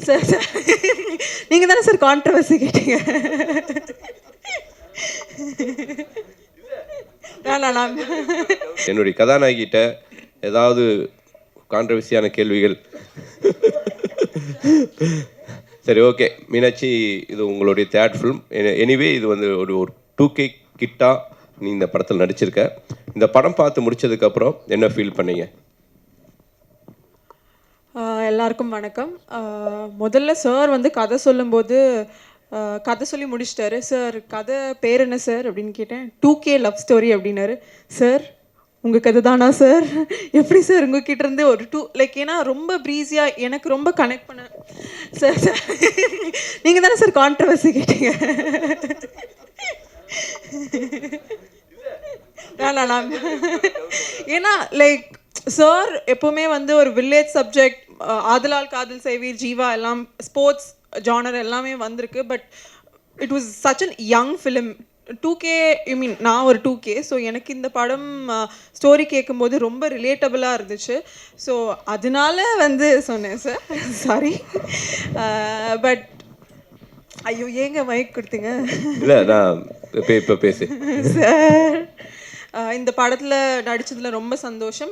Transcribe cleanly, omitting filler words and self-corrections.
Sir sir நீங்கள் தானே sir controversy கேட்டீங்க. நான் என்னுடைய கதாநாயகிட்ட ஏதாவது கான்ட்ரவர்சியான கேள்விகள்? சரி, ஓகே மீனாட்சி, இது உங்களுடைய தேர்ட் ஃபிலிம். எனிவே இது வந்து ஒரு 2K கிட்டா நீ இந்த படத்தில் நடிச்சிருக்க. இந்த படம் பார்த்து முடிச்சதுக்கப்புறம் என்ன ஃபீல் பண்ணீங்க? எல்லாருக்கும் வணக்கம். முதல்ல சார் வந்து கதை சொல்லும்போது கதை சொல்லி முடிச்சிட்டாரு. சார் கதை பேர் என்ன சார் அப்படின்னு கேட்டேன். 2K லவ் ஸ்டோரி அப்படின்னாரு. சார் உங்கள் கதை தானா சார்? எப்படி சார் உங்ககிட்ட இருந்து ஒரு ஏன்னா ரொம்ப ப்ரீஸியாக எனக்கு ரொம்ப கனெக்ட் பண்ண. சார் சார் நீங்கள் தானே சார் கான்ட்ரவர்சி கேட்டீங்க. நான் ஏன்னா சார் எப்போவுமே வந்து ஒரு வில்லேஜ் சப்ஜெக்ட், ஆதலால் காதல் செய்வீர், ஜீவா எல்லாம் ஸ்போர்ட்ஸ் ஜானர் எல்லாமே வந்திருக்கு. But it was such an young film. 2K நான் ஒரு 2K. ஸோ எனக்கு இந்த படம் ஸ்டோரி கேட்கும்போது ரொம்ப ரிலேட்டபுளாக இருந்துச்சு. ஸோ அதனால வந்து சொன்னேன் சார். சாரி. பட் ஐயோ ஏங்க மைக் கொடுத்தீங்க? இல்லை, நான் இப்போ பேசு சார். இந்த படத்தில் நடித்ததில் ரொம்ப சந்தோஷம்.